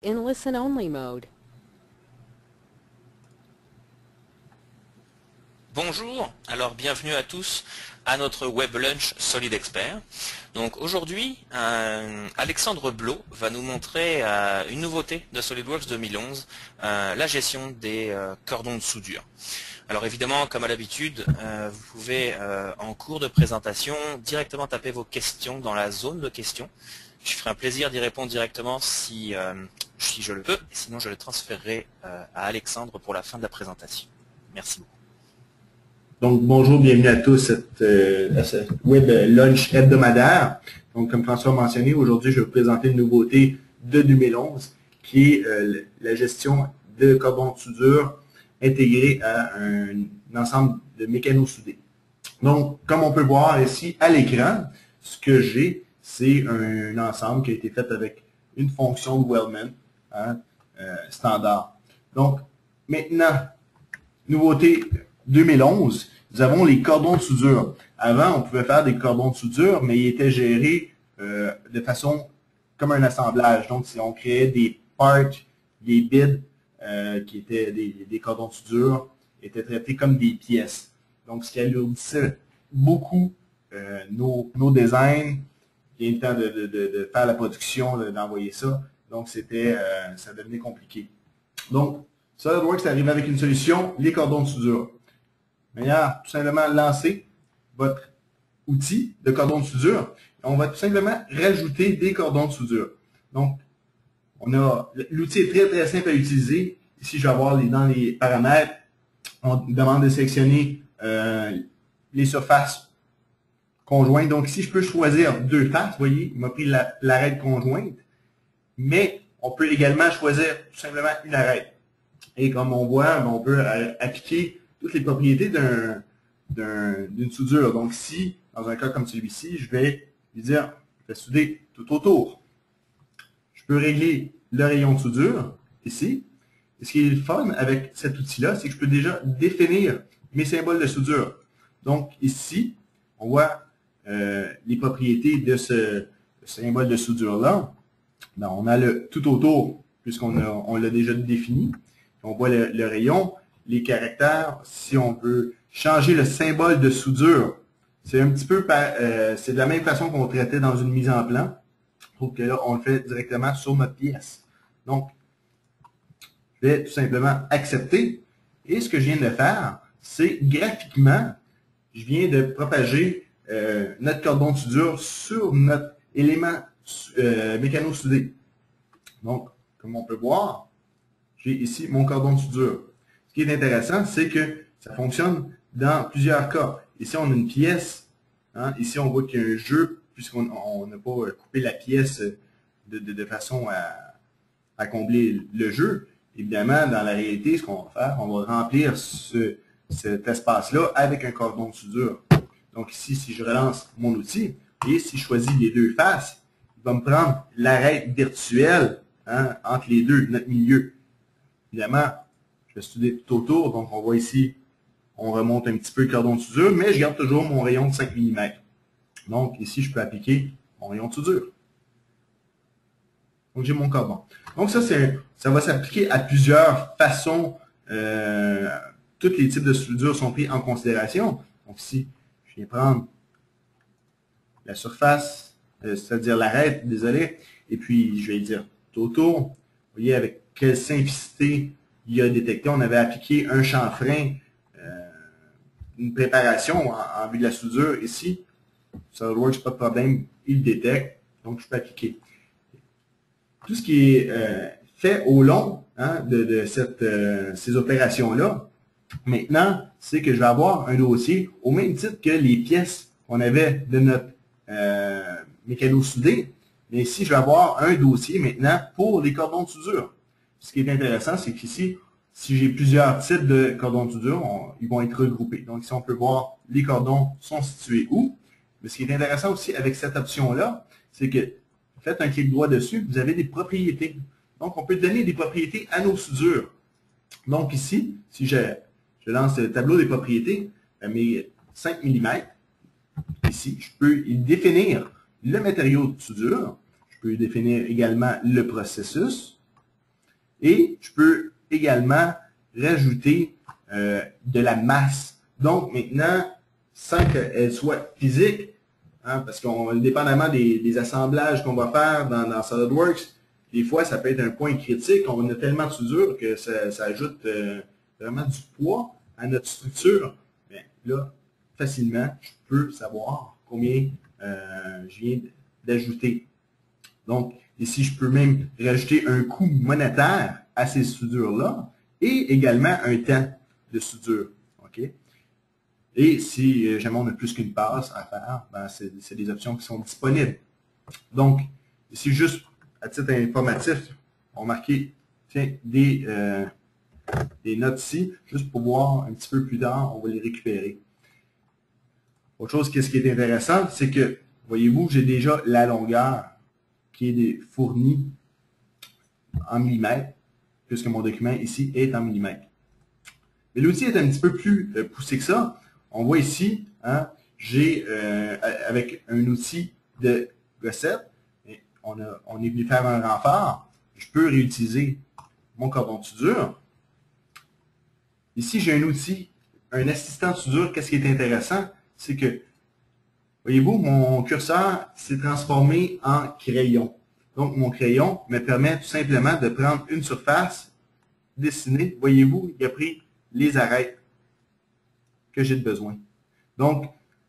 in listen-only mode. Bonjour, alors bienvenue à tous à notre Web Lunch Solid Expert. Donc aujourd'hui, Alexandre Blot va nous montrer une nouveauté de SolidWorks 2011, la gestion des cordons de soudure. Alors évidemment, comme à l'habitude, vous pouvez en cours de présentation directement taper vos questions dans la zone de questions. Je ferai un plaisir d'y répondre directement si je le peux, sinon je le transférerai à Alexandre pour la fin de la présentation. Merci beaucoup. Donc, bonjour, bienvenue à tous à ce Web Lunch hebdomadaire. Donc, comme François a mentionné, aujourd'hui, je vais vous présenter une nouveauté de 2011 qui est la gestion de cordons de soudure intégrés à un ensemble de mécano-soudés. Donc, comme on peut voir ici à l'écran, ce que j'ai, c'est un ensemble qui a été fait avec une fonction de Wellman standard. Donc, maintenant, nouveauté 2011, nous avons les cordons de soudure. Avant, on pouvait faire des cordons de soudure, mais ils étaient gérés de façon comme un assemblage. Donc, si on créait des parts, des bits qui étaient des cordons de soudure, étaient traités comme des pièces. Donc, ce qui alourdissait beaucoup nos designs, il temps de faire la production, d'envoyer ça. Donc, ça devenait compliqué. Donc, SolidWorks arrive avec une solution, les cordons de soudure. Manière, tout simplement lancer votre outil de cordon de soudure. Et on va tout simplement rajouter des cordons de soudure. Donc, l'outil est très très simple à utiliser. Ici, je vais avoir dans les paramètres, on demande de sélectionner les surfaces conjointes. Donc ici, je peux choisir deux faces. Vous voyez, il m'a pris l'arête conjointe. Mais on peut également choisir tout simplement une arête. Et comme on voit, on peut appliquer toutes les propriétés d'une soudure. Donc si, dans un cas comme celui-ci, je vais lui dire, je vais souder tout autour. Je peux régler le rayon de soudure, ici. Et ce qui est le fun avec cet outil-là, c'est que je peux déjà définir mes symboles de soudure. Donc ici, on voit les propriétés de ce symbole de soudure-là. On a le tout autour, puisqu'on l'a déjà défini. On voit le rayon, les caractères. Si on veut changer le symbole de soudure, c'est un petit peu c'est de la même façon qu'on traitait dans une mise en plan. Sauf que là, on le fait directement sur notre pièce. Donc, je vais tout simplement accepter. Et ce que je viens de faire, c'est graphiquement, je viens de propager notre cordon de soudure sur notre élément mécano-soudé. Donc, comme on peut voir, j'ai ici mon cordon de soudure. Ce qui est intéressant, c'est que ça fonctionne dans plusieurs cas. Ici, on a une pièce. Ici, on voit qu'il y a un jeu, puisqu'on n'a pas coupé la pièce de façon à combler le jeu. Évidemment, dans la réalité, ce qu'on va faire, on va remplir cet espace-là avec un cordon de soudure. Donc ici, si je relance mon outil, et si je choisis les deux faces, il va me prendre l'arête virtuelle entre les deux, notre milieu. Évidemment, je vais souder tout autour, donc on voit ici, on remonte un petit peu le cordon de soudure, mais je garde toujours mon rayon de 5 mm. Donc ici, je peux appliquer mon rayon de soudure. Donc j'ai mon cordon. Donc ça va s'appliquer à plusieurs façons. Tous les types de soudure sont pris en considération. Donc ici, je viens prendre la surface, c'est-à-dire l'arête, désolé, et puis je vais dire tout autour. Vous voyez avec quelle simplicité il a détecté. On avait appliqué un chanfrein, une préparation en vue de la soudure ici. SolidWorks, pas de problème, il détecte, donc je peux appliquer. Tout ce qui est fait au long de ces opérations-là, maintenant, c'est que je vais avoir un dossier au même titre que les pièces qu'on avait de notre mécano-soudé. Mais ici, je vais avoir un dossier maintenant pour les cordons de soudure. Ce qui est intéressant, c'est qu'ici, si j'ai plusieurs types de cordons de soudure, ils vont être regroupés. Donc ici, on peut voir les cordons sont situés où. Mais ce qui est intéressant aussi avec cette option-là, c'est que faites un clic droit dessus, vous avez des propriétés. Donc, on peut donner des propriétés à nos soudures. Donc ici, si je lance le tableau des propriétés, mes 5 mm, ici, je peux y définir le matériau de soudure. Je peux y définir également le processus. Et je peux également rajouter de la masse. Donc maintenant, sans qu'elle soit physique, hein, parce qu'on, dépendamment des assemblages qu'on va faire dans SolidWorks, des fois, ça peut être un point critique. On a tellement de soudure que ça ajoute vraiment du poids à notre structure. Mais là, facilement, je peux savoir combien je viens d'ajouter. Donc, ici, je peux même rajouter un coût monétaire à ces soudures-là et également un temps de soudure. OK? Et si jamais on a plus qu'une passe à faire, ben c'est des options qui sont disponibles. Donc, ici, juste à titre informatif, on va marquer tiens, des notes ici, juste pour voir un petit peu plus tard, on va les récupérer. Autre chose, qu'est-ce qui est intéressant, c'est que, voyez-vous, j'ai déjà la longueur qui est fournie en millimètres, puisque mon document ici est en millimètres. Mais l'outil est un petit peu plus poussé que ça. On voit ici, hein, j'ai avec un outil de recette, on est venu faire un renfort, je peux réutiliser mon cordon de soudure. Ici, j'ai un outil, un assistant de soudure. Qu'est-ce qui est intéressant? C'est que, voyez-vous, mon curseur s'est transformé en crayon. Donc, mon crayon me permet tout simplement de prendre une surface, dessiner. Voyez-vous, il a pris les arêtes que j'ai besoin. Donc,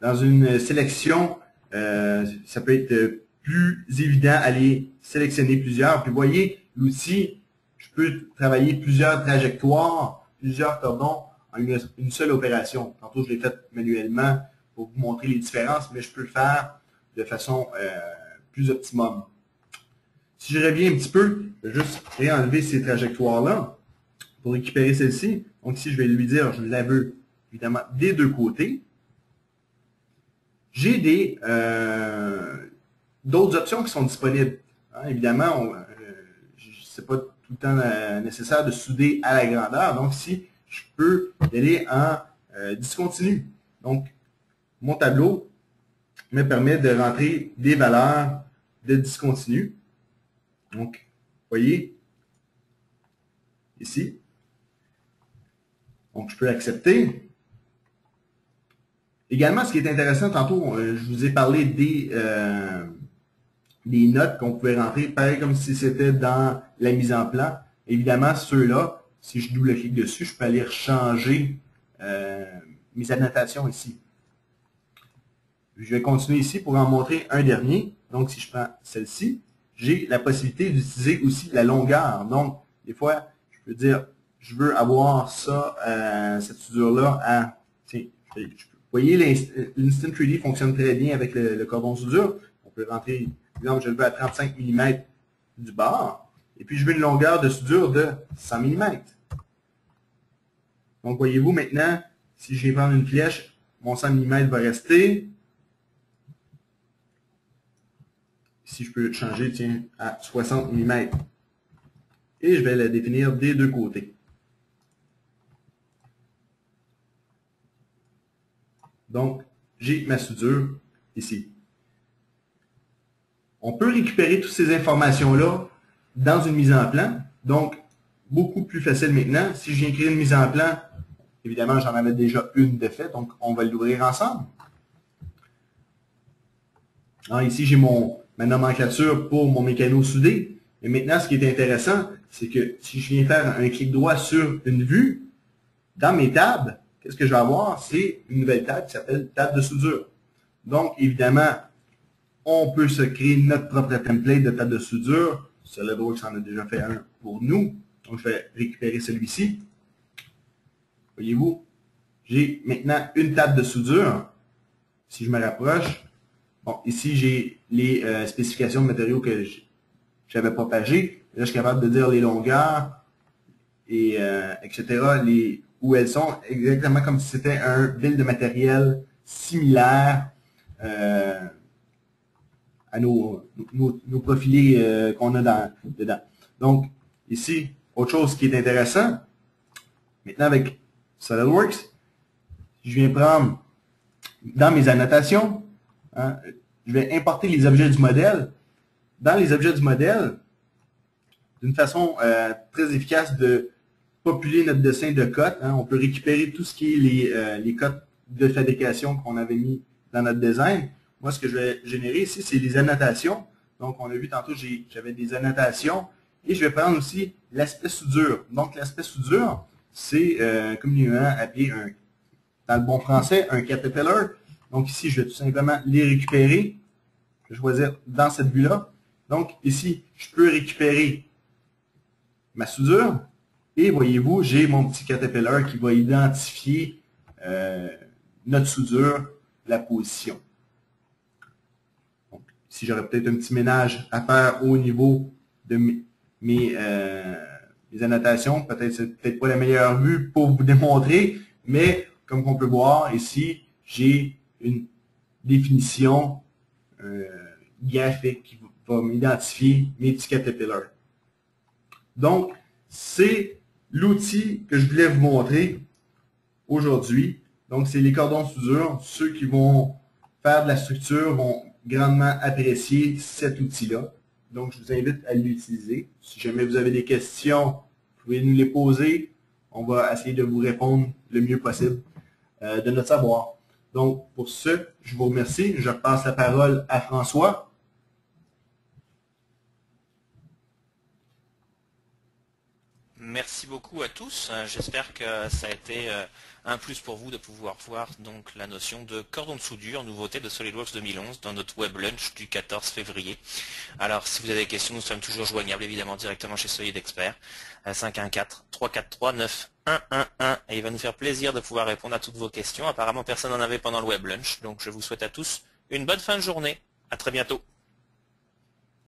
dans une sélection, ça peut être plus évident aller sélectionner plusieurs. Puis, vous voyez, l'outil, je peux travailler plusieurs trajectoires, plusieurs cordons en une seule opération. Tantôt, je l'ai fait manuellement pour vous montrer les différences, mais je peux le faire de façon plus optimum. Si je reviens un petit peu, je vais juste réenlever ces trajectoires-là pour récupérer celle-ci. Donc ici, je vais lui dire, je la veux évidemment des deux côtés. J'ai d'autres options qui sont disponibles. Hein, évidemment, c'est pas tout le temps nécessaire de souder à la grandeur. Donc ici, je peux y aller en discontinu. Donc, mon tableau me permet de rentrer des valeurs de discontinu. Donc, vous voyez, ici. Donc, je peux accepter. Également, ce qui est intéressant, tantôt, je vous ai parlé des notes qu'on pouvait rentrer, pareil comme si c'était dans la mise en plan. Évidemment, ceux-là, si je double-clique dessus, je peux aller changer mes annotations ici. Je vais continuer ici pour en montrer un dernier. Donc, si je prends celle-ci, j'ai la possibilité d'utiliser aussi la longueur. Donc, des fois, je peux dire, je veux avoir ça, cette soudure-là à... Tiens, vous voyez, l'Instant 3D fonctionne très bien avec le cordon soudure. On peut rentrer, par exemple, je le veux à 35 mm du bord. Et puis, je veux une longueur de soudure de 100 mm. Donc, voyez-vous, maintenant, si je vais prendre une flèche, mon 100 mm va rester. Ici, je peux changer, tiens, à 60 mm. Et je vais la définir des deux côtés. Donc, j'ai ma soudure ici. On peut récupérer toutes ces informations-là dans une mise en plan. Donc, beaucoup plus facile maintenant. Si je viens créer une mise en plan, évidemment, j'en avais déjà une de faite, donc on va l'ouvrir ensemble. Alors, ici, j'ai ma nomenclature pour mon mécano soudé. Et maintenant, ce qui est intéressant, c'est que si je viens faire un clic droit sur une vue, dans mes tables, qu'est-ce que je vais avoir? C'est une nouvelle table qui s'appelle table de soudure. Donc, évidemment, on peut se créer notre propre template de table de soudure. SolidWorks en a déjà fait un pour nous. Donc, je vais récupérer celui-ci. Voyez-vous, j'ai maintenant une table de soudure. Si je me rapproche, bon, ici, j'ai les spécifications de matériaux que j'avais propagées. Là, je suis capable de dire les longueurs, et etc., où elles sont, exactement comme si c'était un build de matériel similaire à nos profilés qu'on a dedans. Donc, ici, autre chose qui est intéressant, maintenant avec SolidWorks, je viens prendre dans mes annotations, hein, je vais importer les objets du modèle. Dans les objets du modèle, d'une façon très efficace de populer notre dessin de cotes. Hein. On peut récupérer tout ce qui est les cotes de fabrication qu'on avait mis dans notre design. Moi, ce que je vais générer ici, c'est les annotations. Donc, on a vu tantôt, j'avais des annotations. Et je vais prendre aussi l'aspect soudure. Donc, l'aspect soudure, c'est communément appelé, dans le bon français, un caterpillar. Donc, ici, je vais tout simplement les récupérer. Je vais choisir dans cette vue-là. Donc, ici, je peux récupérer ma soudure. Et voyez-vous, j'ai mon petit caterpillar qui va identifier notre soudure, la position. Donc, ici, j'aurais peut-être un petit ménage à faire au niveau de mes annotations. Peut-être c'est peut-être pas la meilleure vue pour vous démontrer, mais comme on peut voir ici, j'ai une définition graphique qui va m'identifier mes petits caterpillars. Donc, c'est l'outil que je voulais vous montrer aujourd'hui. Donc, c'est les cordons de soudure. Ceux qui vont faire de la structure vont grandement apprécier cet outil-là. Donc, je vous invite à l'utiliser. Si jamais vous avez des questions, vous pouvez nous les poser. On va essayer de vous répondre le mieux possible de notre savoir. Donc, pour ce, je vous remercie. Je passe la parole à François. Merci beaucoup à tous. J'espère que ça a été un plus pour vous de pouvoir voir donc la notion de cordon de soudure, nouveauté de SolidWorks 2011 dans notre web lunch du 14 février. Alors si vous avez des questions, nous sommes toujours joignables évidemment directement chez Solid Expert 514-343-9111 et il va nous faire plaisir de pouvoir répondre à toutes vos questions. Apparemment personne n'en avait pendant le web lunch, donc je vous souhaite à tous une bonne fin de journée. À très bientôt.